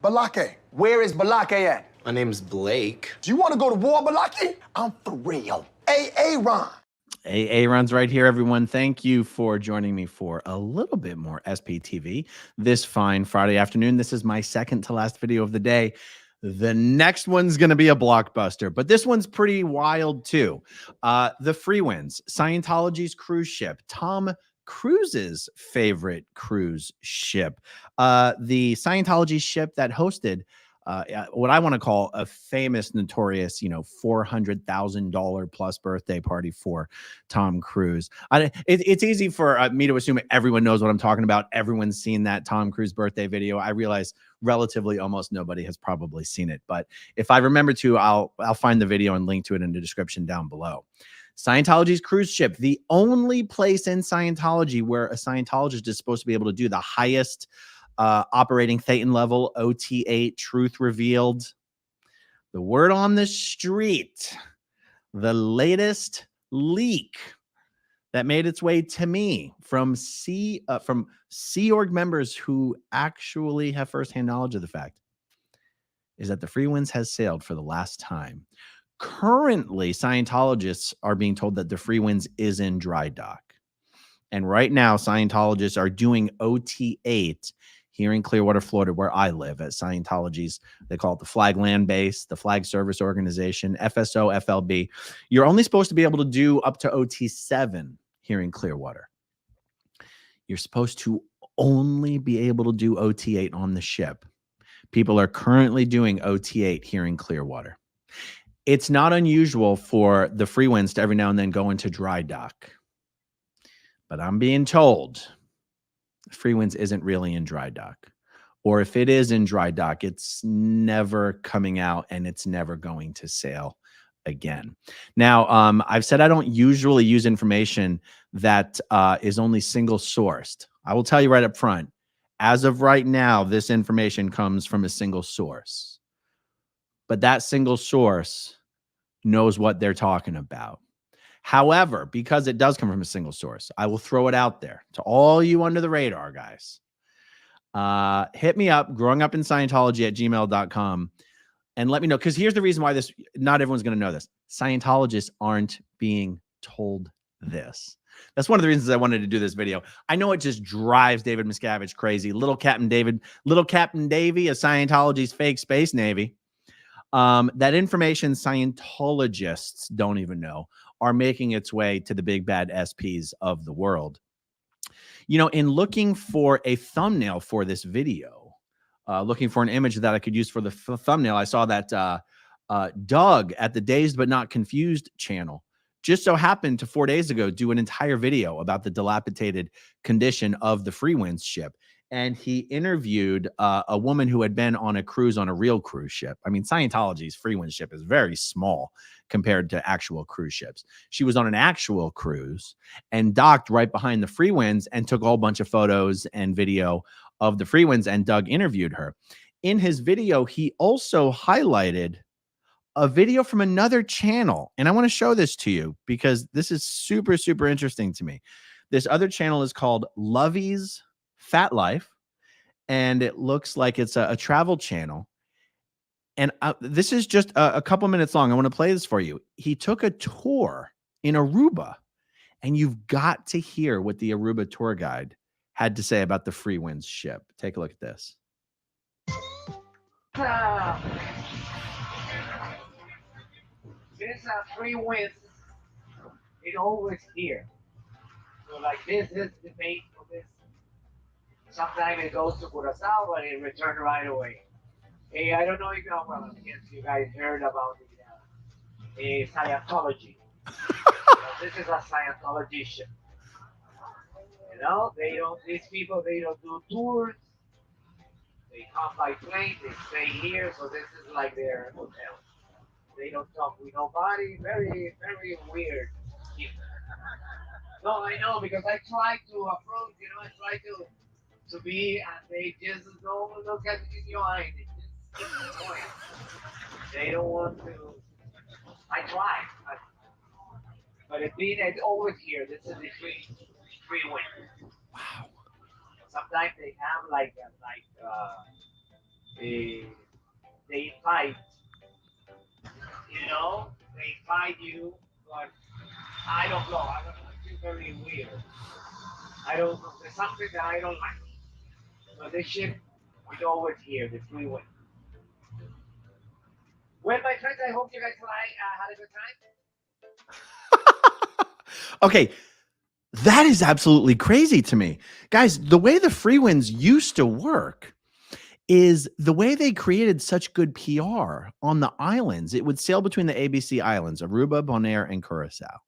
Balake. Where is Balake at? My name's Blake. Do you want to go to war, Balake? I'm for real. Ron. Ron's right here, everyone. Thank you for joining me for a little bit more SPTV this fine Friday afternoon. This is my second to last video of the day. The next one's going to be a blockbuster, but this one's pretty wild too. The Free Winds, Scientology's cruise ship, Tom Cruise's favorite cruise ship, the Scientology ship that hosted what I want to call a famous, notorious, $400,000 plus birthday party for Tom Cruise. It's easy for me to assume everyone knows what I'm talking about. Everyone's seen that Tom Cruise birthday video. I realize relatively almost nobody has probably seen it, but if I remember to, I'll find the video and link to it in the description down below. Scientology's cruise ship, the only place in Scientology where a Scientologist is supposed to be able to do the highest operating Thetan level, OT8, truth revealed. The word on the street, the latest leak that made its way to me from Sea Org members who actually have firsthand knowledge of the fact is that the Free Winds has sailed for the last time. Currently, Scientologists are being told that the Free Winds is in dry dock. And right now, Scientologists are doing OT8 here in Clearwater, Florida, where I live at Scientology's. They call it the Flag Land Base, the Flag Service Organization, FSO, FLB. You're only supposed to be able to do up to OT7 here in Clearwater. You're supposed to only be able to do OT8 on the ship. People are currently doing OT8 here in Clearwater. It's not unusual for the Free Winds to every now and then go into dry dock. But I'm being told Free Winds isn't really in dry dock. Or if it is in dry dock, it's never coming out and it's never going to sail again. Now, I've said I don't usually use information that is only single sourced. I will tell you right up front, as of right now, this information comes from a single source. But that single source knows what they're talking about. However, because it does come from a single source, I will throw it out there to all you under the radar guys. Hit me up, growingupinscientology@gmail.com, and let me know. Because here's the reason why not everyone's going to know this. Scientologists aren't being told this. That's one of the reasons I wanted to do this video. I know it just drives David Miscavige crazy. Little Captain Davy of Scientology's fake space navy. That information Scientologists don't even know are making its way to the big bad SPs of the world. In looking for a thumbnail for this video, looking for an image that I could use for the thumbnail, I saw that Doug at the Dazed But Not Confused channel just so happened to 4 days ago do an entire video about the dilapidated condition of the Free Winds ship. And he interviewed a woman who had been on a cruise on a real cruise ship. I mean, Scientology's Free Winds ship is very small compared to actual cruise ships. She was on an actual cruise and docked right behind the Free Winds and took a whole bunch of photos and video of the Free Winds, and Doug interviewed her. In his video, he also highlighted a video from another channel. And I want to show this to you because this is super, super interesting to me. This other channel is called Lovey's Fat Life, and it looks like it's a travel channel. And this is just a couple minutes long. I want to play this for you. He took a tour in Aruba, and you've got to hear what the Aruba tour guide had to say about the Free Winds ship. Take a look at this. There's a Free Winds. It always here. So like this is the base of this. Sometimes it goes to Curacao, but it returns right away. Hey, I don't know if you guys heard about the Scientology. This is a Scientology ship. These people, they don't do tours. They come by plane, they stay here, so this is like their hotel. They don't talk with nobody. Very, very weird. No, I know, because I try to approach, I try to be, and they just don't look at me in your eye. They just keep going. They don't want to. I try. But it's always here. This is the free win. Wow. Sometimes they have they fight, they fight you, but I don't know. I feel very weird. I don't know. There's something that I don't like. So this ship is always here, the freeway. Well, my friends, I hope you guys had a good time. Okay, that is absolutely crazy to me. Guys, the way the free winds used to work is the way they created such good PR on the islands. It would sail between the ABC Islands, Aruba, Bonaire, and Curacao.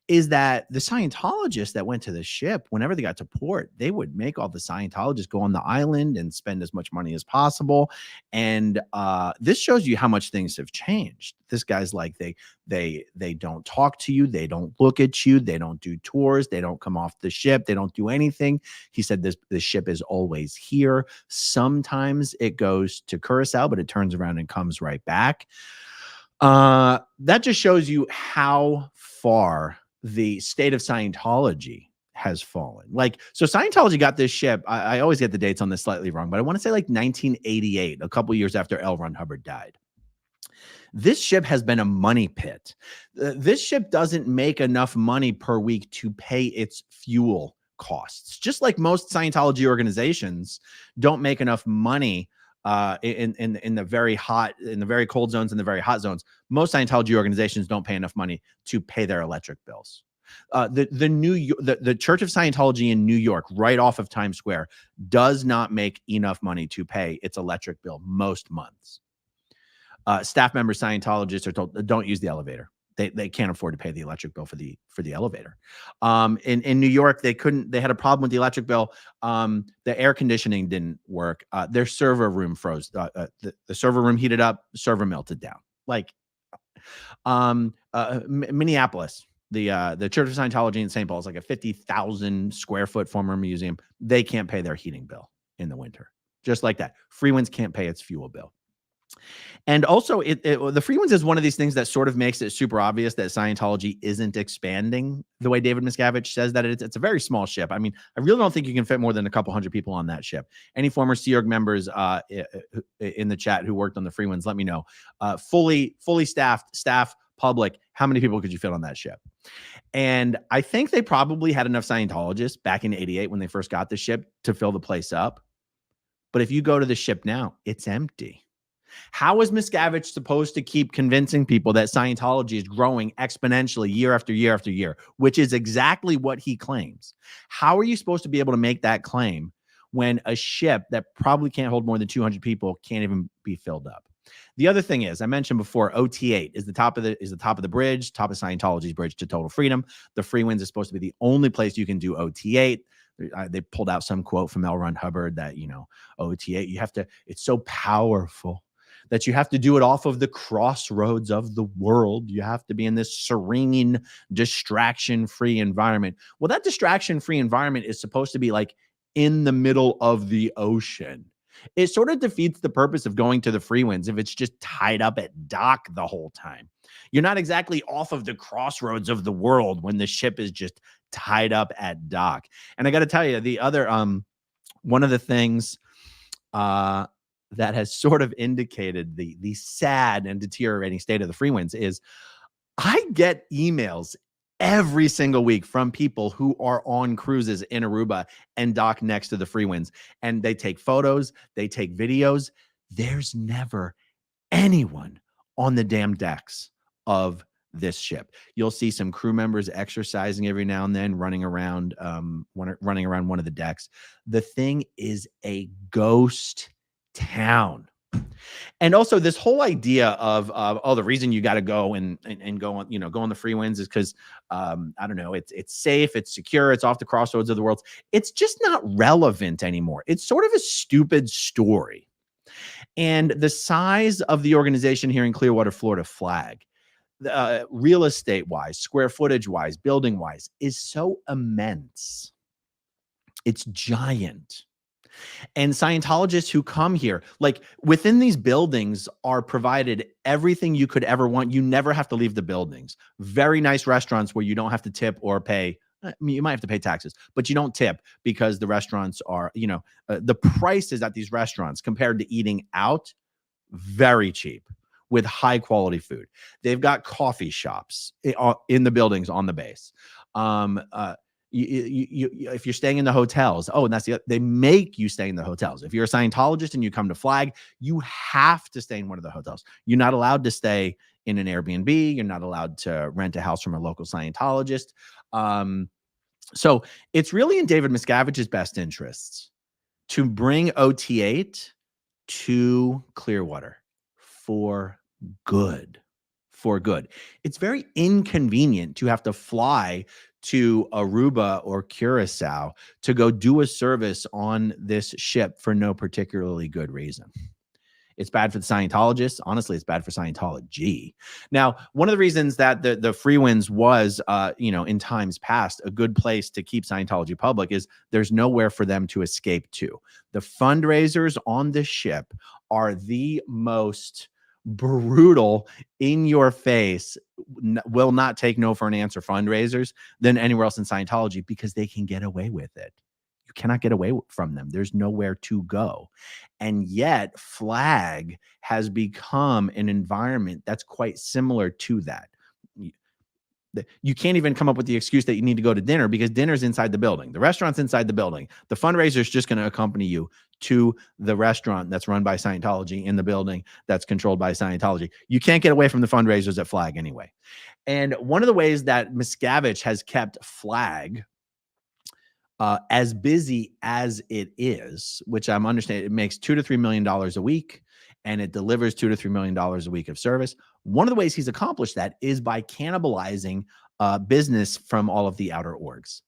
Is that the Scientologists that went to the ship, whenever they got to port, they would make all the Scientologists go on the island and spend as much money as possible. And this shows you how much things have changed. This guy's like, they don't talk to you, they don't look at you, they don't do tours, they don't come off the ship, they don't do anything. He said this ship is always here. Sometimes it goes to Curacao, but it turns around and comes right back. That just shows you how far the state of Scientology has fallen. Like, so Scientology got this ship. I always get the dates on this slightly wrong, but I want to say like 1988, a couple years after L. Ron Hubbard died. This ship has been a money pit. This ship doesn't make enough money per week to pay its fuel costs. Just like most Scientology organizations don't make enough money in the very hot, in the very cold zones and the very hot zones. Most Scientology organizations don't pay enough money to pay their electric bills. The Church of Scientology in New York, right off of Times Square, does not make enough money to pay its electric bill most months. Staff members, Scientologists are told, don't use the elevator. They can't afford to pay the electric bill for the elevator. In New York, they had a problem with the electric bill. The air conditioning didn't work. Their server room froze. The server room heated up, server melted down. Like Minneapolis, the Church of Scientology in St. Paul is like a 50,000 square foot former museum. They can't pay their heating bill in the winter. Just like that. Free Winds can't pay its fuel bill. And also, the Free Winds is one of these things that sort of makes it super obvious that Scientology isn't expanding the way David Miscavige says that it's a very small ship. I mean, I really don't think you can fit more than a couple hundred people on that ship. Any former Sea Org members in the chat who worked on the Free Winds, let me know. Fully staffed, staff, public, how many people could you fit on that ship? And I think they probably had enough Scientologists back in '88 when they first got the ship to fill the place up. But if you go to the ship now, it's empty. How is Miscavige supposed to keep convincing people that Scientology is growing exponentially year after year after year, which is exactly what he claims? How are you supposed to be able to make that claim when a ship that probably can't hold more than 200 people can't even be filled up? The other thing is, I mentioned before, OT8 is the top of the bridge, top of Scientology's bridge to total freedom. The Free Winds is supposed to be the only place you can do OT8. They pulled out some quote from L. Ron Hubbard that, OT8, it's so powerful that you have to do it off of the crossroads of the world. You have to be in this serene, distraction-free environment. Well, that distraction-free environment is supposed to be like in the middle of the ocean. It sort of defeats the purpose of going to the Free Winds if it's just tied up at dock the whole time. You're not exactly off of the crossroads of the world when the ship is just tied up at dock. And I got to tell you, the other one of the things that has sort of indicated the sad and deteriorating state of the Free Winds is I get emails every single week from people who are on cruises in Aruba and dock next to the Free Winds, and they take photos, they take videos. There's never anyone on the damn decks of this ship. You'll see some crew members exercising every now and then, running around one of the decks. The thing is a ghost town. And also this whole idea of the reason you got to go and go on, go on the Free Winds is because I don't know, it's safe, it's secure, it's off the crossroads of the world. It's just not relevant anymore. It's sort of a stupid story. And the size of the organization here in Clearwater, Florida, Flag, real estate wise, square footage wise, building wise, is so immense. It's giant. And Scientologists who come here, like within these buildings, are provided everything you could ever want. You never have to leave the buildings. Very nice restaurants where you don't have to tip or pay I mean, you might have to pay taxes, but you don't tip because the restaurants are, the prices at these restaurants compared to eating out, very cheap with high quality food. They've got coffee shops in the buildings on the base. If you're staying in the hotels, and they make you stay in the hotels. If you're a Scientologist and you come to Flag, you have to stay in one of the hotels. You're not allowed to stay in an Airbnb. You're not allowed to rent a house from a local Scientologist. So it's really in David Miscavige's best interests to bring OT8 to Clearwater for good. It's very inconvenient to have to fly to Aruba or Curacao to go do a service on this ship for no particularly good reason. It's bad for the Scientologists. Honestly, it's bad for Scientology. Now, one of the reasons that the Freewinds was, in times past, a good place to keep Scientology public is there's nowhere for them to escape to. The fundraisers on this ship are the most brutal, in your face, will not take no for an answer fundraisers than anywhere else in Scientology because they can get away with it. You cannot get away from them. There's nowhere to go. And yet Flag has become an environment that's quite similar to that. You can't even come up with the excuse that you need to go to dinner because dinner's inside the building. The restaurant's inside the building. The fundraiser is just going to accompany you to the restaurant that's run by Scientology in the building that's controlled by Scientology. You can't get away from the fundraisers at Flag anyway. And one of the ways that Miscavige has kept Flag as busy as it is, which I'm understanding, it makes $2 to $3 million a week, and it delivers $2 to $3 million a week of service. One of the ways he's accomplished that is by cannibalizing business from all of the outer orgs,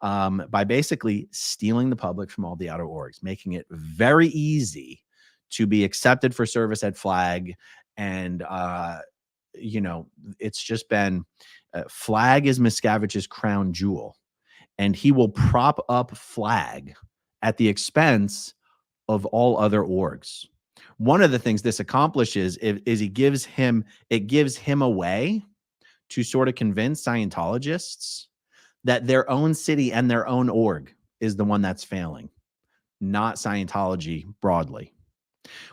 by basically stealing the public from all the outer orgs, making it very easy to be accepted for service at Flag. And, it's just been Flag is Miscavige's crown jewel. And he will prop up Flag at the expense of all other orgs. One of the things this accomplishes is it gives him a way to sort of convince Scientologists that their own city and their own org is the one that's failing, not Scientology broadly.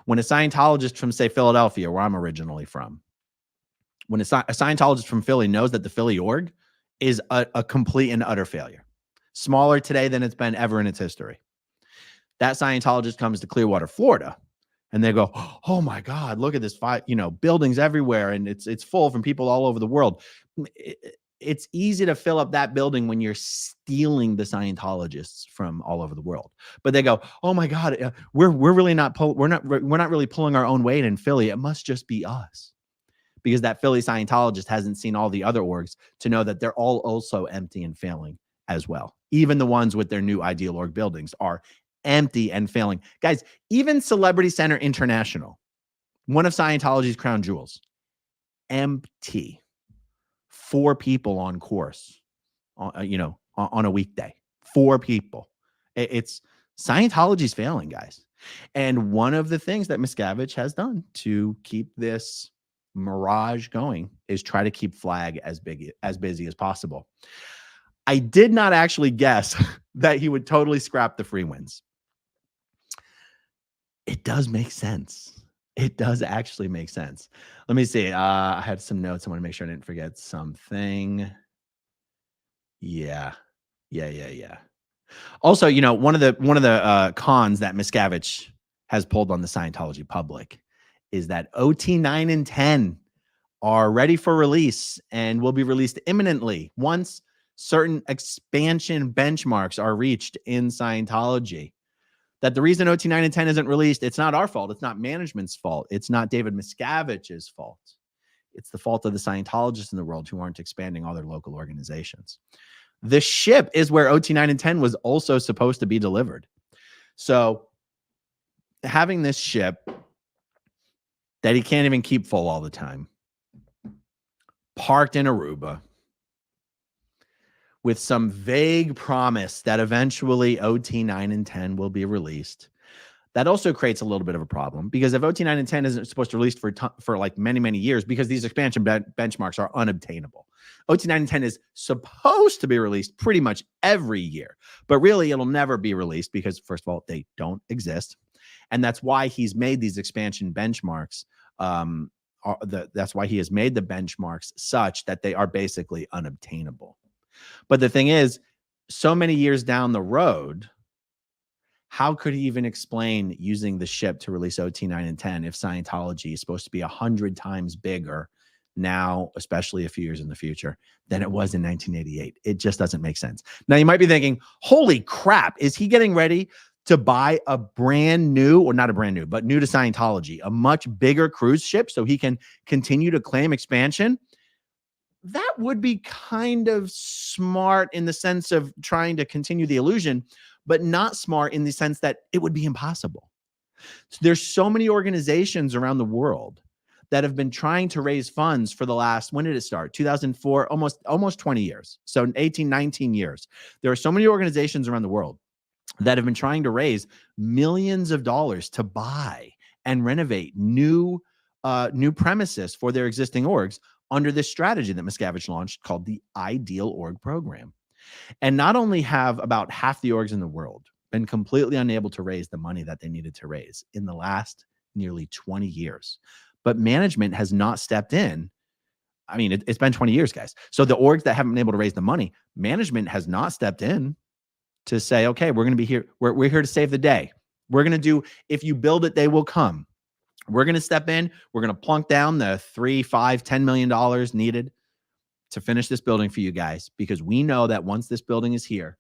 When a Scientologist from, say, Philadelphia, where I'm originally from, when a Scientologist from Philly knows that the Philly org is a complete and utter failure, smaller today than it's been ever in its history, that Scientologist comes to Clearwater, Florida, and they go, "Oh my God, look at this buildings everywhere, and it's full from people all over the world." It's easy to fill up that building when you're stealing the Scientologists from all over the world. But they go, "Oh my God, we're really not we're not really pulling our own weight in Philly. It must just be us." Because that Philly Scientologist hasn't seen all the other orgs to know that they're all also empty and failing as well. Even the ones with their new ideal org buildings are empty and failing. Guys, even Celebrity Center International, one of Scientology's crown jewels, empty. 4 people on course, on a weekday. 4 people. It's Scientology's failing, guys. And one of the things that Miscavige has done to keep this mirage going is try to keep Flag as busy as possible. I did not actually guess that he would totally scrap the Freewinds. It does make sense. It does actually make sense. Let me see. I had some notes. I want to make sure I didn't forget something. Yeah. Also, one of the cons that Miscavige has pulled on the Scientology public is that OT 9 and 10 are ready for release and will be released imminently once certain expansion benchmarks are reached in Scientology. That the reason OT 9 and 10 isn't released, it's not our fault. It's not management's fault. It's not David Miscavige's fault. It's the fault of the Scientologists in the world who aren't expanding all their local organizations. The ship is where OT 9 and 10 was also supposed to be delivered. So having this ship that he can't even keep full all the time, parked in Aruba, with some vague promise that eventually OT 9 and 10 will be released, that also creates a little bit of a problem, because if OT 9 and 10 isn't supposed to release for like many, many years, because these expansion benchmarks are unobtainable. OT9 and 10 is supposed to be released pretty much every year, but really it'll never be released because, first of all, they don't exist. And that's why he's made these expansion benchmarks. That's why he has made the benchmarks such that they are basically unobtainable. But the thing is, so many years down the road, how could he even explain using the ship to release OT9 and 10 if Scientology is supposed to be 100 times bigger now, especially a few years in the future, than it was in 1988? It just doesn't make sense. Now, you might be thinking, holy crap, is he getting ready to buy a brand new, or not a brand new, but new to Scientology, a much bigger cruise ship so he can continue to claim expansion? That would be kind of smart in the sense of trying to continue the illusion, but not smart in the sense that it would be impossible. So there's so many organizations around the world that have been trying to raise funds for the last, when did it start? 2004, almost 20 years. So 18, 19 years. There are so many organizations around the world that have been trying to raise millions of dollars to buy and renovate new premises for their existing orgs under this strategy that Miscavige launched called the Ideal Org Program. And not only have about half the orgs in the world been completely unable to raise the money that they needed to raise in the last nearly 20 years, but management has not stepped in. I mean, it's been 20 years, guys. So the orgs that haven't been able to raise the money, management has not stepped in to say, okay, we're going to be here. We're here to save the day. We're going to do, if you build it, they will come. We're going to step in. We're going to plunk down the $3, $5, $10 million needed to finish this building for you guys, because we know that once this building is here,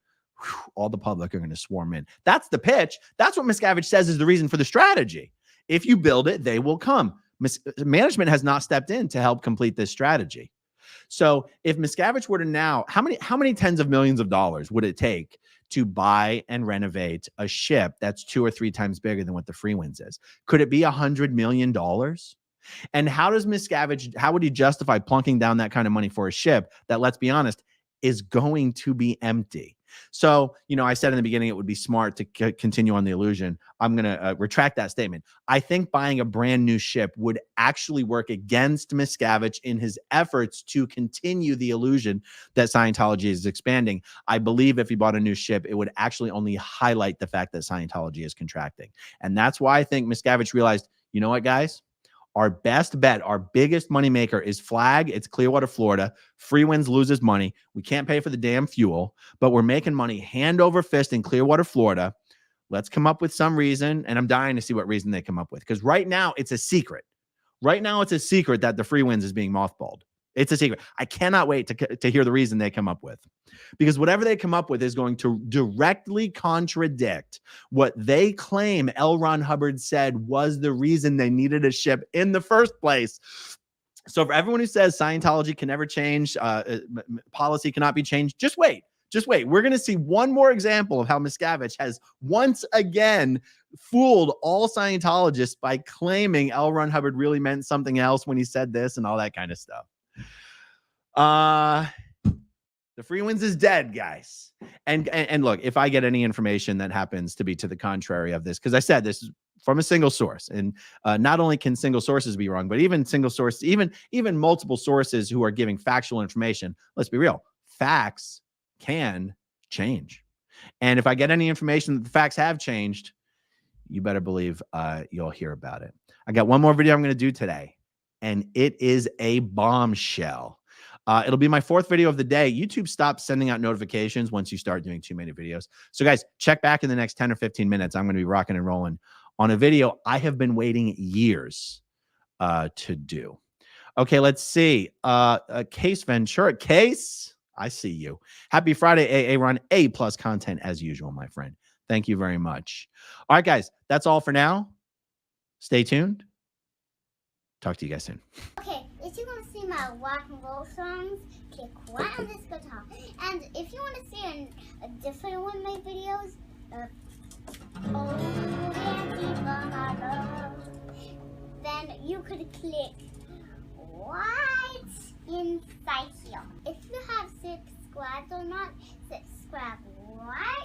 all the public are going to swarm in. That's the pitch. That's what Miscavige says is the reason for the strategy. If you build it, they will come. Management has not stepped in to help complete this strategy. So if Miscavige were to now, how many tens of millions of dollars would it take to buy and renovate a ship that's 2 or 3 times bigger than what the Freewinds is? Could it be $100 million? And how does Miscavige, how would he justify plunking down that kind of money for a ship that, let's be honest, is going to be empty? So, I said in the beginning it would be smart to continue on the illusion. I'm going to retract that statement. I think buying a brand new ship would actually work against Miscavige in his efforts to continue the illusion that Scientology is expanding. I believe if he bought a new ship, it would actually only highlight the fact that Scientology is contracting. And that's why I think Miscavige realized, you know what, guys? Our best bet, our biggest moneymaker is Flag. It's Clearwater, Florida. Freewinds loses money. We can't pay for the damn fuel, but we're making money hand over fist in Clearwater, Florida. Let's come up with some reason, and I'm dying to see what reason they come up with, because right now it's a secret. Right now it's a secret that the Freewinds is being mothballed. It's a secret. I cannot wait to hear the reason they come up with, because whatever they come up with is going to directly contradict what they claim L. Ron Hubbard said was the reason they needed a ship in the first place. So for everyone who says Scientology can never change, policy cannot be changed, just wait. Just wait. We're going to see one more example of how Miscavige has once again fooled all Scientologists by claiming L. Ron Hubbard really meant something else when he said this and all that kind of stuff. The Freewinds is dead, guys. And look, if I get any information that happens to be to the contrary of this, because I said this is from a single source, and not only can single sources be wrong, but even single sources, even multiple sources who are giving factual information, let's be real, facts can change. And if I get any information that the facts have changed, you better believe you'll hear about it. I got one more video I'm going to do today, and it is a bombshell. It'll be my 4th video of the day. YouTube stops sending out notifications once you start doing too many videos. So guys, check back in the next 10 or 15 minutes. I'm going to be rocking and rolling on a video I have been waiting years to do. Okay, let's see. Case Ventura. Case, I see you. Happy Friday, AA Ron. A+ content as usual, my friend. Thank you very much. All right, guys, that's all for now. Stay tuned. Talk to you guys soon. Okay, if you want to see my rock and roll songs, click right on this guitar. And if you want to see a different one of my videos, then you could click right inside here. If you have subscribed or not, subscribe right